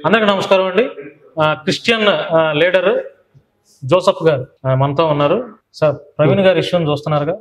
అందరికీ నమస్కారం అండి. క్రిస్టియన్ లీడర్ జోసెఫ్ గారు మనతో ఉన్నారు. సార్, ప్రవీణ్ గారి విషయం చూస్తున్నారుగా,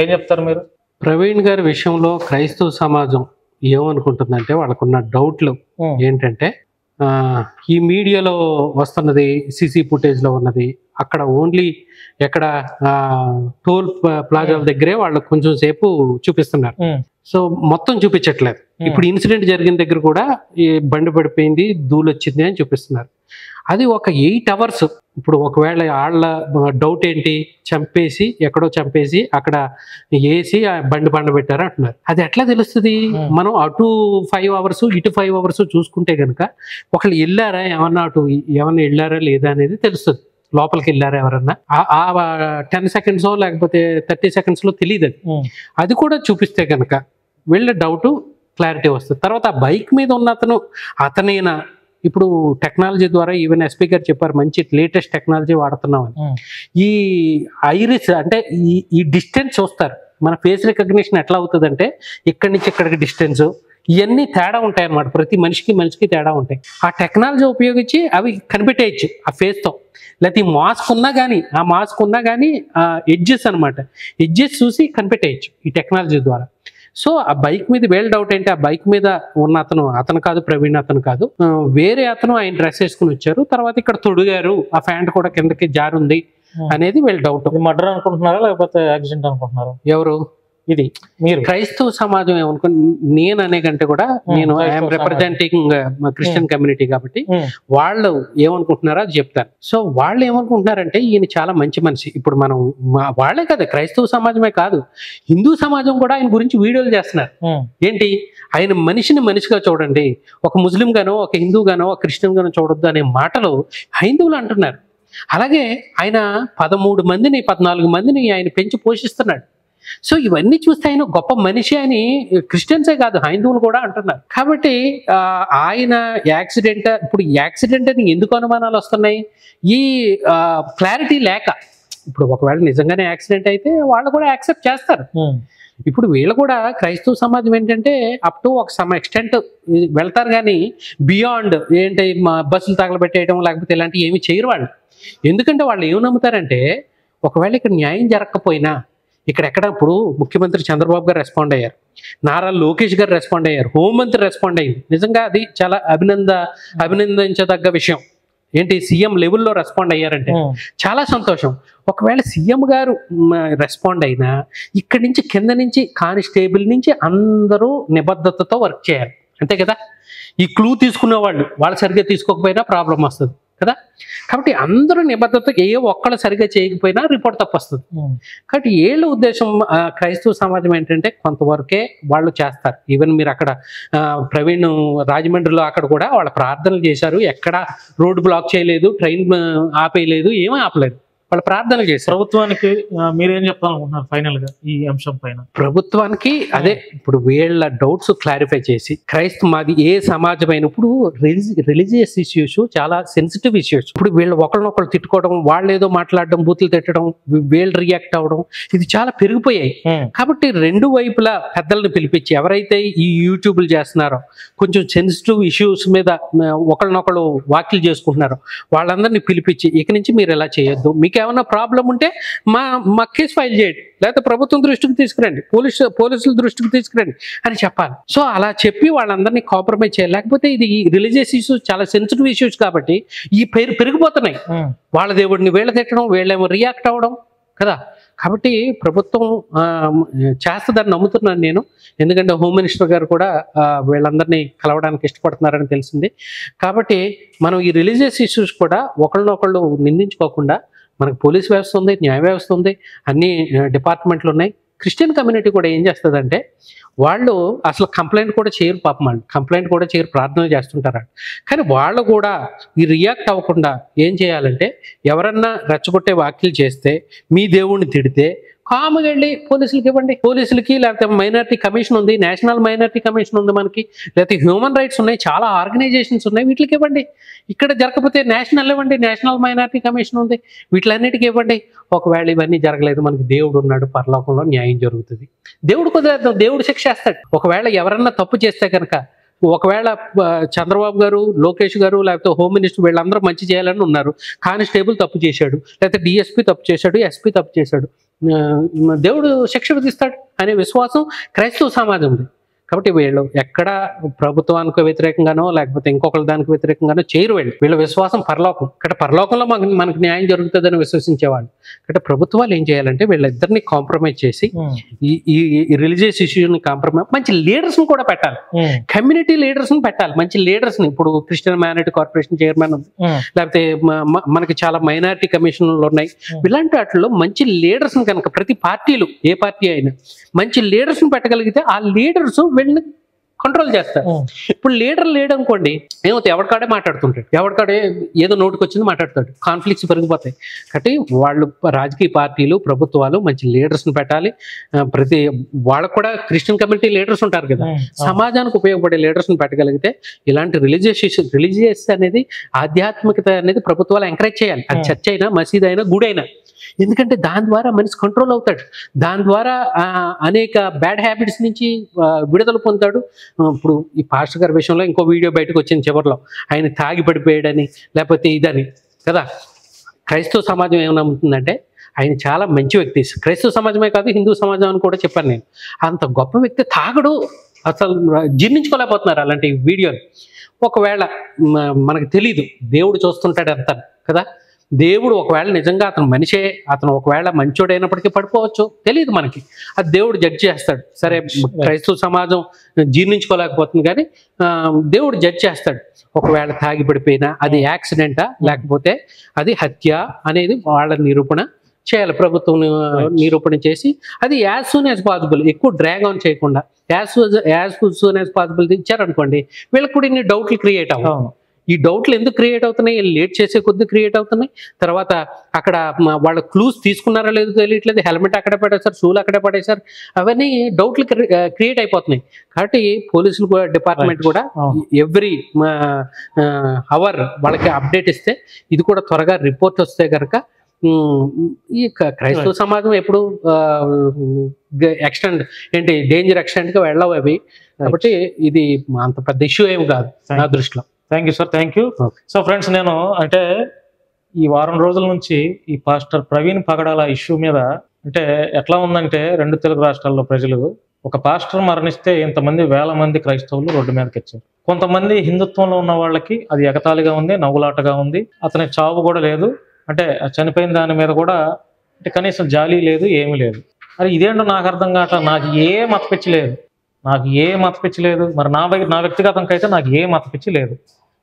ఏం చెప్తారు మీరు? ప్రవీణ్ గారి విషయంలో క్రైస్తవ సమాజం ఏమనుకుంటుందంటే, వాళ్ళకున్న డౌట్లు ఏంటంటే, ఈ మీడియాలో వస్తున్నది, సిసి ఫుటేజ్లో ఉన్నది, అక్కడ ఓన్లీ ఎక్కడ టోల్ ప్లాజాల దగ్గరే వాళ్ళు కొంచెం సేపు చూపిస్తున్నారు. సో మొత్తం చూపించట్లేదు. ఇప్పుడు ఇన్సిడెంట్ జరిగిన దగ్గర కూడా ఈ బండి పడిపోయింది, ధూళి వచ్చింది అని చూపిస్తున్నారు. అది ఒక 8 hours. ఇప్పుడు ఒకవేళ వాళ్ళ డౌట్ ఏంటి, చంపేసి ఎక్కడో చంపేసి అక్కడ వేసి బండి పెట్టారు అంటున్నారు. అది ఎట్లా తెలుస్తుంది? మనం అటు 5 hours ఇటు 5 hours చూసుకుంటే కనుక ఒకళ్ళు వెళ్ళారా, ఏమన్నా వెళ్ళారా లేదా అనేది తెలుస్తుంది. లోపలికి వెళ్ళారా ఎవరన్నా, ఆ 10 seconds లేకపోతే 30 seconds తెలియదు. అది కూడా చూపిస్తే కనుక వీళ్ళ డౌట్ క్లారిటీ వస్తుంది. తర్వాత ఆ బైక్ మీద ఉన్న అతనేనా? ఇప్పుడు టెక్నాలజీ ద్వారా ఈవెన్ ఎస్పీ గారు చెప్పారు, మంచి లేటెస్ట్ టెక్నాలజీ వాడుతున్నామని. ఈ ఐరిస్ అంటే ఈ డిస్టెన్స్ చూస్తారు. మన ఫేస్ రికగ్నిషన్ ఎట్లా అవుతుంది అంటే, ఇక్కడి నుంచి ఇక్కడికి డిస్టెన్స్ ఇవన్నీ తేడా ఉంటాయి అన్నమాట. ప్రతి మనిషికి తేడా ఉంటాయి. ఆ టెక్నాలజీ ఉపయోగించి అవి కనిపెట్టేయచ్చు ఆ ఫేస్తో. లేకపోతే ఈ మాస్క్ ఉన్నా కానీ ఎడ్జెస్ అనమాట, ఎడ్జెస్ చూసి కనిపెట్టేయచ్చు ఈ టెక్నాలజీ ద్వారా. సో ఆ బైక్ మీద వేళ డౌట్ ఏంటి, ఆ బైక్ మీద ఉన్న అతను కాదు, ప్రవీణ్ అతను కాదు, వేరే అతను ఆయన డ్రెస్ వేసుకుని వచ్చారు. తర్వాత ఇక్కడ తొడిగారు, ఆ ప్యాంట్ కూడా కిందకి జారుంది అనేది వీళ్ళ డౌట్. మర్డర్ అనుకుంటున్నారా లేకపోతే యాక్సిడెంట్ అనుకుంటున్నారా? ఎవరు ఇది? మీరు క్రైస్తవ సమాజం నేను అనే కంటే కూడా నేను ఐఎమ్ రిప్రజెంటింగ్ క్రిస్టియన్ కమ్యూనిటీ కాబట్టి వాళ్ళు ఏమనుకుంటున్నారో అది చెప్తాను. సో వాళ్ళు ఏమనుకుంటున్నారంటే, ఈయన చాలా మంచి మనిషి. ఇప్పుడు మనం వాళ్ళే కదా, క్రైస్తవ సమాజమే కాదు, హిందూ సమాజం కూడా ఆయన గురించి వీడియోలు చేస్తున్నారు. ఏంటి, ఆయన మనిషిగా చూడండి, ఒక ముస్లిం గానో, ఒక హిందూ గానో, ఒక క్రిస్టియన్ గానో చూడొద్దు అనే మాటలు హైందువులు అంటున్నారు. అలాగే ఆయన 13 మందిని 14 మందిని ఆయన పెంచి పోషిస్తున్నాడు. సో ఇవన్నీ చూస్తే ఆయన గొప్ప మనిషి అని క్రిస్టియన్సే కాదు, హైందువులు కూడా అంటున్నారు. కాబట్టి ఆయన యాక్సిడెంట్, ఇప్పుడు యాక్సిడెంట్ అని ఎందుకు అనుమానాలు వస్తున్నాయి? ఈ క్లారిటీ లేక. ఇప్పుడు ఒకవేళ నిజంగానే యాక్సిడెంట్ అయితే వాళ్ళు కూడా యాక్సెప్ట్ చేస్తారు. ఇప్పుడు వీళ్ళు కూడా క్రైస్తవ సమాజం ఏంటంటే అప్ టు ఒక సమ్ ఎక్స్టెంట్ వెళ్తారు, కానీ బియాండ్ ఏంటి, బస్సులు తగలబెట్టేయడం లేకపోతే ఇలాంటివి ఏమి చేయరు వాళ్ళు. ఎందుకంటే వాళ్ళు ఏమి నమ్ముతారంటే, ఒకవేళ ఇక్కడ న్యాయం జరగకపోయినా ఎక్కడ ఇప్పుడు ముఖ్యమంత్రి చంద్రబాబు గారు రెస్పాండ్ అయ్యారు, నారా లోకేష్ గారు రెస్పాండ్ అయ్యారు, హోంమంత్రి రెస్పాండ్ అయ్యింది. నిజంగా అది చాలా అభినందించదగ్గ విషయం. ఏంటి, సీఎం లెవెల్లో రెస్పాండ్ అయ్యారంటే చాలా సంతోషం. ఒకవేళ సీఎం గారు రెస్పాండ్ అయినా ఇక్కడి నుంచి కింద నుంచి కానిస్టేబుల్ నుంచి అందరూ నిబద్ధతతో వర్క్ చేయాలి, అంతే కదా. ఈ క్లూ తీసుకునే వాళ్ళు సరిగ్గా తీసుకోకపోయినా ప్రాబ్లం వస్తుంది కదా. కాబట్టి అందరూ నిబద్ధత, ఒక్కళ్ళు సరిగ్గా చేయకపోయినా రిపోర్ట్ తప్పు వస్తుంది. కాబట్టి ఏళ్ళ ఉద్దేశం క్రైస్తవ సమాజం ఏంటంటే కొంతవరకే వాళ్ళు చేస్తారు. ఈవెన్ మీరు అక్కడ ప్రవీణ్ రాజమండ్రిలో అక్కడ కూడా వాళ్ళ ప్రార్థనలు చేశారు, ఎక్కడ రోడ్డు బ్లాక్ చేయలేదు, ట్రైన్ ఆపేయలేదు, ఏమీ ఆపలేదు, వాళ్ళు ప్రార్థనలు చేశారు. ప్రభుత్వానికి మీరేం చెప్తాలనుకుంటున్నారు ఫైనల్ గా ఈ అంశం పైన? ప్రభుత్వానికి అదే, ఇప్పుడు వీళ్ళ డౌట్స్ క్లారిఫై చేసి, మాది ఏ సమాజం అయినప్పుడు రిలీజియస్ ఇష్యూస్ చాలా సెన్సిటివ్ ఇష్యూస్. ఇప్పుడు వీళ్ళు ఒకరినొకరు తిట్టుకోవడం, వాళ్ళు ఏదో మాట్లాడడం, బూతులు తిట్టడం, వీళ్ళు రియాక్ట్ అవ్వడం, ఇది చాలా పెరిగిపోయాయి. కాబట్టి రెండు వైపులా పెద్దలను పిలిపించి, ఎవరైతే ఈ యూట్యూబ్లు చేస్తున్నారో, కొంచెం సెన్సిటివ్ ఇష్యూస్ మీద ఒకరినొకరు వ్యాఖ్యలు చేసుకుంటున్నారో, వాళ్ళందరినీ పిలిపించి, ఇక నుంచి మీరు ఎలా చేయొద్దు, మీకు ఏమన్నా ప్రాబ్లం ఉంటే మా కేసు ఫైల్ చేయండి, లేకపోతే ప్రభుత్వం దృష్టికి తీసుకురండి, పోలీసుల దృష్టికి తీసుకురండి అని చెప్పాలి. సో అలా చెప్పి వాళ్ళందరినీ కాంప్రమైజ్ చేయాలి. లేకపోతే ఇది రిలీజియస్ ఇష్యూస్ చాలా సెన్సిటివ్ ఇష్యూస్ కాబట్టి ఈ పెరిగిపోతున్నాయి. వాళ్ళ దేవుడిని వీళ్ళ తిట్టడం, వీళ్ళేమో రియాక్ట్ అవ్వడం కదా. కాబట్టి ప్రభుత్వం చేస్తుందని నమ్ముతున్నాను నేను. ఎందుకంటే హోమ్ మినిస్టర్ గారు కూడా వీళ్ళందరినీ కలవడానికి ఇష్టపడుతున్నారని తెలిసింది. కాబట్టి మనం ఈ రిలీజియస్ ఇష్యూస్ కూడా ఒకళ్ళనొకళ్ళు నిందించుకోకుండా, మనకు పోలీస్ వ్యవస్థ ఉంది, న్యాయ వ్యవస్థ ఉంది, అన్ని డిపార్ట్మెంట్లు ఉన్నాయి. క్రిస్టియన్ కమ్యూనిటీ కూడా ఏం చేస్తుందంటే, వాళ్ళు అసలు కంప్లైంట్ కూడా చేయరు, పాపం వాళ్ళు కంప్లైంట్ కూడా చేయరు, ప్రార్థనలు చేస్తుంటారు. కానీ వాళ్ళు కూడా ఈ రియాక్ట్ అవ్వకుండా ఏం చేయాలంటే, ఎవరన్నా రెచ్చగొట్టే వ్యాఖ్యలు చేస్తే, మీ దేవుణ్ణి తిడితే కామ్గా వెళ్ళి పోలీసులకి ఇవ్వండి. పోలీసులకి, లేకపోతే మైనారిటీ కమిషన్ ఉంది, నేషనల్ మైనారిటీ కమిషన్ ఉంది మనకి, లేకపోతే హ్యూమన్ రైట్స్ ఉన్నాయి, చాలా ఆర్గనైజేషన్స్ ఉన్నాయి, వీటికి ఇవ్వండి. ఇక్కడ జరగకపోతే నేషనల్ ఇవ్వండి, నేషనల్ మైనారిటీ కమిషన్ ఉంది, వీటిలన్నిటికీ ఇవ్వండి. ఒకవేళ ఇవన్నీ జరగలేదు, మనకి దేవుడు ఉన్నాడు, పరలోకంలో న్యాయం జరుగుతుంది. దేవుడు కుదిరేద్దాం, దేవుడు శిక్ష చేస్తాడు. ఒకవేళ ఎవరన్నా తప్పు చేస్తే కనుక ఒకవేళ చంద్రబాబు గారు, లోకేష్ గారు, లేకపోతే హోమ్ మినిస్టర్ వీళ్ళందరూ మంచి చేయాలని ఉన్నారు, కానిస్టేబుల్ తప్పు చేశాడు, లేకపోతే డిఎస్పీ తప్పు చేశాడు, ఎస్పీ తప్పు చేశాడు, దేవుడు శిక్ష విధిస్తాడు అనే విశ్వాసం క్రైస్తవ సమాజం ఉంది. కాబట్టి వీళ్ళు ఎక్కడ ప్రభుత్వానికి వ్యతిరేకంగానో లేకపోతే ఇంకొకరి దానికి వ్యతిరేకంగానో చేయరు. వీళ్ళ విశ్వాసం పరలోకం. కాబట్టి పరలోకంలో మనకు న్యాయం జరుగుతుందని విశ్వసించేవాళ్ళు. కాబట్టి ప్రభుత్వాలు ఏం చేయాలంటే వీళ్ళిద్దరిని కాంప్రమైజ్ చేసి ఈ రిలీజియస్ ఇష్యూని కాంప్రమైజ్, మంచి లీడర్స్ని కూడా పెట్టాలి, కమ్యూనిటీ లీడర్స్ని పెట్టాలి, మంచి లీడర్స్ని. ఇప్పుడు క్రిస్టియన్ మైనారిటీ కార్పొరేషన్ చైర్మన్ ఉంది, లేకపోతే మనకి చాలా మైనారిటీ కమిషన్లు ఉన్నాయి. ఇలాంటి వాటిలో మంచి లీడర్స్ని కనుక ప్రతి పార్టీలు, ఏ పార్టీ అయినా మంచి లీడర్స్ని పెట్టగలిగితే ఆ లీడర్స్ వీళ్ళని కంట్రోల్ చేస్తారు. ఇప్పుడు లీడర్ లేడనుకోండి ఏమవుతుంది, ఎవరికాడే మాట్లాడుతుంటాడు, ఎవరికాడే ఏదో నోటికి వచ్చింది మాట్లాడతాడు, కాన్ఫ్లిక్ట్స్ పెరిగిపోతాయి. కాబట్టి వాళ్ళు రాజకీయ పార్టీలు, ప్రభుత్వాలు మంచి లీడర్స్ని పెట్టాలి. ప్రతి వాళ్ళకు కూడా క్రిస్టియన్ కమ్యూనిటీ లీడర్స్ ఉంటారు కదా, సమాజానికి ఉపయోగపడే లీడర్స్ని పెట్టగలిగితే ఇలాంటి రిలీజియస్ అనేది, ఆధ్యాత్మికత అనేది ప్రభుత్వాలు ఎంకరేజ్ చేయాలి. అది చర్చ్ అయినా, మసీద్ అయినా, గుడి అయినా. ఎందుకంటే దాని ద్వారా మనిషి కంట్రోల్ అవుతాడు, దాని ద్వారా అనేక బ్యాడ్ హ్యాబిట్స్ నుంచి విడుదల పొందుతాడు. ఇప్పుడు ఈ పాస్టర్ గారి విషయంలో ఇంకో వీడియో బయటకు వచ్చింది చివరిలో, ఆయన తాగి పడిపోయాడని లేకపోతే ఇదని కదా. క్రైస్తవ సమాజం ఏమనుకుంటుందంటే ఆయన చాలా మంచి వ్యక్తి, క్రైస్తవ సమాజమే కాదు హిందూ సమాజం అని కూడా చెప్పాను నేను. అంత గొప్ప వ్యక్తి తాగడు, అసలు జీర్ణించుకోలేకపోతున్నారు అలాంటి వీడియోని. ఒకవేళ మనకు తెలీదు, దేవుడు చూస్తుంటాడు అంతా కదా. దేవుడు ఒకవేళ నిజంగా అతను మనిషే, అతను ఒకవేళ మంచోడైనప్పటికీ పడిపోవచ్చు, తెలియదు మనకి. అది దేవుడు జడ్జ్ చేస్తాడు. సరే క్రైస్తవ సమాజం జీర్ణించుకోలేకపోతుంది కానీ దేవుడు జడ్జ్ చేస్తాడు. ఒకవేళ తాగి పడిపోయినా అది యాక్సిడెంటా లేకపోతే అది హత్య అనేది వాళ్ళ నిరూపణ చేయాలి. ప్రభుత్వం నిరూపణ చేసి అది యాజ్ సూన్ యాజ్ పాసిబుల్, ఎక్కువ డ్రాగ్ ఆన్ చేయకుండా యాజ్ సూన్ యాజ్ పాసిబుల్ ఇచ్చారనుకోండి, వీళ్ళకి కూడా ఇన్ని డౌట్లు క్రియేట్ అవ్వవు. ఈ డౌట్లు ఎందుకు క్రియేట్ అవుతున్నాయి, లేట్ చేసే కొద్ది క్రియేట్ అవుతున్నాయి. తర్వాత అక్కడ వాళ్ళ క్లూస్ తీసుకున్నారా లేదో తెలియట్లేదు, హెల్మెట్ అక్కడే పడేశారు, షూలు అక్కడే పడేశారు, అవన్నీ డౌట్లు క్రియేట్ అయిపోతున్నాయి. కాబట్టి పోలీసులు డిపార్ట్మెంట్ కూడా ఎవ్రీ అవర్ వాళ్ళకి అప్డేట్ ఇస్తే, ఇది కూడా త్వరగా రిపోర్ట్ వస్తే కనుక ఈ క్రైస్తవ సమాజం ఎప్పుడు ఎక్స్టెండ్ ఏంటి డేంజర్ ఎక్స్టెండ్గా వెళ్ళవు అవి. కాబట్టి ఇది అంత పెద్ద ఇష్యూ ఏమి కాదు నా దృష్టిలో. Thank you sir, thank you. So friends, నేను అంటే ఈ వారం రోజుల నుంచి ఈ పాస్టర్ ప్రవీణ్ పగడాల ఇష్యూ మీద అంటే ఎట్లా ఉందంటే, 2 తెలుగు రాష్ట్రాల్లో ప్రజలు ఒక పాస్టర్ మరణిస్తే ఇంతమంది వేల మంది క్రైస్తవులు రోడ్డు మీదకి వచ్చారు. కొంతమంది హిందుత్వంలో ఉన్న వాళ్ళకి అది ఎగతాళిగా ఉంది, నవ్వులాటగా ఉంది. అతని చావు కూడా లేదు, అంటే చనిపోయిన దాని మీద కూడా అంటే కనీసం జాలి లేదు, ఏమీ లేదు. అది ఇదేంటో నాకు అర్థం కావట్లా. నాకు ఏ మతపిచ్చి లేదు, మరి నా వ్యక్తిగతంగా అయితే నాకు ఏ మతపిచ్చి లేదు,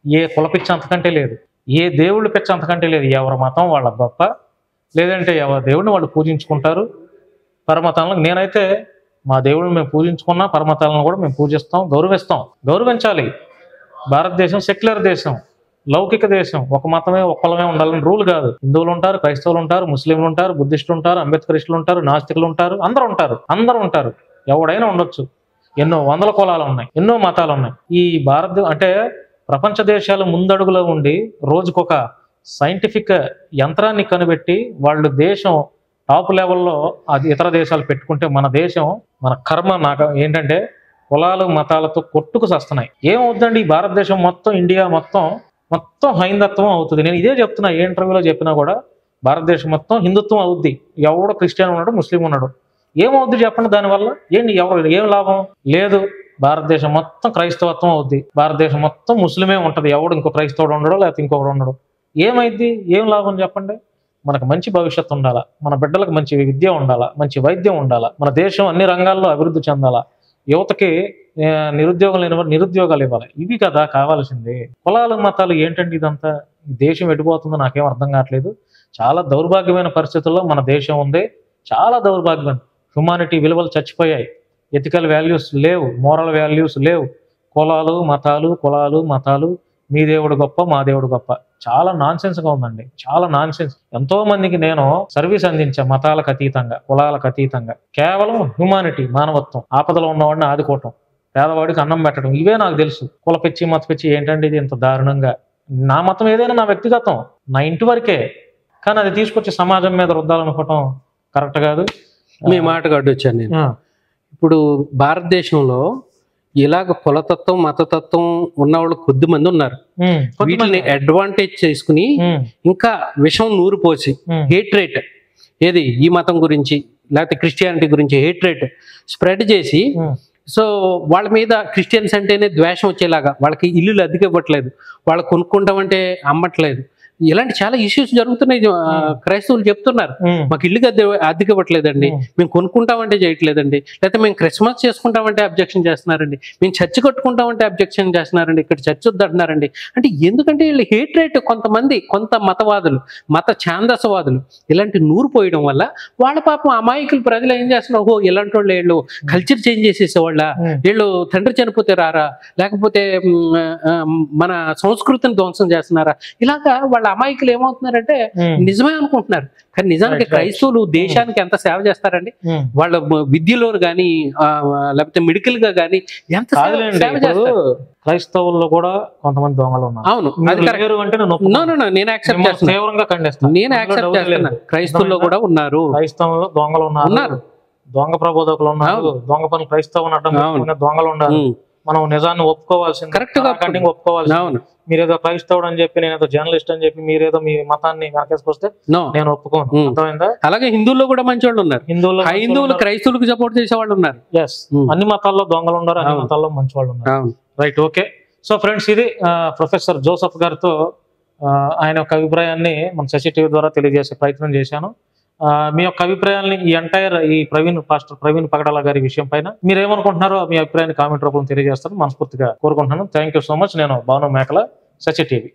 ఏ కులపిచ్చి అంతకంటే లేదు, ఏ దేవుళ్ళ పిచ్చి అంతకంటే లేదు. ఎవరి మతం వాళ్ళ గొప్ప, లేదంటే ఎవరి దేవుడిని వాళ్ళు పూజించుకుంటారు. పరమతాలను నేనైతే మా దేవుడిని మేము పూజించుకున్నా, పరమతాలను కూడా మేము పూజిస్తాం, గౌరవించాలి. భారతదేశం సెక్యులర్ దేశం, లౌకిక దేశం. ఒక మతమే ఒక్కలమే ఉండాలని రూల్ కాదు. హిందువులు ఉంటారు, క్రైస్తవులు ఉంటారు, ముస్లింలు ఉంటారు, బుద్ధిస్టులు ఉంటారు, అంబేద్కరిస్టులు ఉంటారు, నాస్తికులు ఉంటారు, అందరూ ఉంటారు. ఎవడైనా ఉండొచ్చు. ఎన్నో వందల కులాలు ఉన్నాయి, ఎన్నో మతాలు ఉన్నాయి. ఈ అంటే ప్రపంచ దేశాలు ముందడుగులో ఉండి రోజుకొక సైంటిఫిక్ యంత్రాన్ని కనిపెట్టి వాళ్ళు దేశం టాప్ లెవెల్లో అది ఇతర దేశాలు పెట్టుకుంటే, మన దేశం మన కర్మ నాకు ఏంటంటే కులాలు మతాలతో కొట్టుకు వస్తున్నాయి. ఏమవుతుందండి, ఈ భారతదేశం మొత్తం, ఇండియా మొత్తం హైందత్వం అవుతుంది. నేను ఇదే చెప్తున్నా, ఏ ఇంటర్వ్యూలో చెప్పినా కూడా భారతదేశం మొత్తం హిందుత్వం అవుద్ది. ఎవడో క్రిస్టియన్ ఉన్నాడు, ముస్లిం ఉన్నాడు, ఏమవుద్ది చెప్పండి? దానివల్ల ఏం లాభం లేదు. భారతదేశం మొత్తం క్రైస్తవత్వం అవుద్ది, భారతదేశం మొత్తం ముస్లిమే ఉంటుంది, ఎవడు ఇంకో క్రైస్తవుడు ఉండడు, లేకపోతే ఇంకొకడు ఉండడు. ఏమైద్ది? ఏం లాభం చెప్పండి? మనకు మంచి భవిష్యత్తు ఉండాలా, మన బిడ్డలకు మంచి విద్య ఉండాలా, మంచి వైద్యం ఉండాలా, మన దేశం అన్ని రంగాల్లో అభివృద్ధి చెందాలా, యువతకి నిరుద్యోగాలు ఇవ్వాలి. ఇవి కదా కావాల్సింది. కులాలు మతాలు ఏంటంటే ఇదంతా దేశం ఎడిపోతుందో నాకేం అర్థం కావట్లేదు. చాలా దౌర్భాగ్యమైన పరిస్థితుల్లో మన దేశం ఉంది, చాలా దౌర్భాగ్యం. హ్యుమానిటీ విలువలు చచ్చిపోయాయి, ఎథికల్ వాల్యూస్ లేవు, మోరల్ వాల్యూస్ లేవు. కులాలు మతాలు, మీ దేవుడు గొప్ప, మా దేవుడు గొప్ప. చాలా నాన్సెన్స్గా ఉందండి, చాలా నాన్సెన్స్. ఎంతో మందికి నేను సర్వీస్ అందించా, మతాలకు అతీతంగా, కులాలకు అతీతంగా. కేవలం హ్యుమానిటీ, మానవత్వం, ఆపదలో ఉన్నవాడిని ఆదుకోవటం, పేదవాడికి అన్నం పెట్టడం, ఇవే నాకు తెలుసు. కులపిచ్చి మతపిచ్చి ఏంటంటే ఇది ఇంత దారుణంగా. నా మతం ఏదైనా నా వ్యక్తిగతం, నా ఇంటి వరకే, కానీ అది తీసుకొచ్చి సమాజం మీద రుద్దాలనుకోవటం కరెక్ట్ కాదు. మీ మాట గడ్డొచ్చాను నేను. ఇప్పుడు భారతదేశంలో ఇలాగ కులతత్వం మతతత్వం ఉన్నవాళ్ళు కొద్ది మంది ఉన్నారు. వీటిని అడ్వాంటేజ్ చేసుకుని ఇంకా విషం నూరు పోసి హేట్రేట్ ఏది ఈ మతం గురించి లేకపోతే క్రిస్టియానిటీ గురించి హేట్రేట్ స్ప్రెడ్ చేసి సో వాళ్ళ మీద క్రిస్టియన్స్ అంటేనే ద్వేషం వచ్చేలాగా వాళ్ళకి ఇల్లులు అద్దెకి ఇవ్వట్లేదు, వాళ్ళు కొనుక్కుంటామంటే అమ్మట్లేదు, ఇలాంటి చాలా ఇష్యూస్ జరుగుతున్నాయి. క్రైస్తవులు చెప్తున్నారు మాకు ఇల్లు అద్దెకి ఇవ్వట్లేదండి, మేము కొనుక్కుంటామంటే చేయట్లేదండి, లేకపోతే మేము క్రిస్మస్ చేసుకుంటామంటే అబ్జెక్షన్ చేస్తున్నారండి, మేము చర్చ్ కట్టుకుంటామంటే అబ్జెక్షన్ చేస్తున్నారండి, ఇక్కడ చర్చ్ వద్దంటున్నారండి. అంటే ఎందుకంటే వీళ్ళు హేట్రేట్ కొంతమంది కొంత మతవాదులు మత ఛాందసవాదులు ఇలాంటి నూరు పోయడం వల్ల వాళ్ళ పాపం అమాయకులు ప్రజలు ఏం చేస్తున్నారు, ఓహో ఇలాంటి వాళ్ళు వీళ్ళు కల్చర్ చేంజ్ చేసేసేవాళ్ళ, వీళ్ళు తండ్రి చనిపోతే రారా, లేకపోతే మన సంస్కృతిని ధ్వంసం చేస్తున్నారా, ఇలాగా వాళ్ళ అమాయకులు ఏమవుతున్నారంటే నిజమే అనుకుంటున్నారు. కానీ నిజానికి క్రైస్తవులు దేశానికి ఎంత సేవ చేస్తారండి, వాళ్ళ విద్యలో గానీ లేకపోతే మెడికల్ గా గానీ ఎంత సేవ చేస్తారు. క్రైస్తవుల్లో కూడా కొంతమంది దొంగలు ఉన్నారు. అవును, నేను యాక్సెప్ట్ చేస్తాను, నేను యాక్సెప్ట్ చేస్తున్నా. క్రైస్తవుల్లో కూడా ఉన్నారు, క్రైస్తవుల్లో దొంగలు ఉన్నారు, దొంగ ప్రబోధకులు ఉన్నారు, దొంగ పనులు క్రైస్తవులు దొంగలు ఉన్నారు. మనం నిజాన్ని ఒప్పుకోవాల్సింది, కరెక్ట్ గా ఒప్పుకోవాల్సింది. మీరేదో క్రైస్తవుడు అని చెప్పి నేనేదో జర్నలిస్ట్ అని చెప్పి మీరేదో మీ మతాన్ని వెనకేసుకొస్తే నేను ఒప్పుకోను. అర్థమైందా? అలాగే హిందువుల్లో కూడా మంచి వాళ్ళు ఉన్నారు, హిందువులు క్రైస్తవులకు సపోర్ట్ చేసే వాళ్ళు ఉన్నారు. అన్ని మతాల్లో దొంగలు ఉన్నారు, అన్ని మతాల్లో మంచి వాళ్ళు ఉన్నారు. Right, okay. సో ఫ్రెండ్స్, ఇది ప్రొఫెసర్ జోసెఫ్ గారితో ఆయన యొక్క అభిప్రాయాన్ని మన శశి టీవీ ద్వారా తెలియజేసే ప్రయత్నం చేశాను. మీ యొక్క అభిప్రాయాన్ని ఈ పాస్టర్ ప్రవీణ్ పగడాల గారి విషయం పైన మీరు ఏమనుకుంటున్నారో మీ అభిప్రాయాన్ని కామెంట్ రూపంలో తెలియజేస్తారని మనస్ఫూర్తిగా కోరుకుంటున్నాను. Thank you so much. నేను భాను మేకల, శశి టీవీ.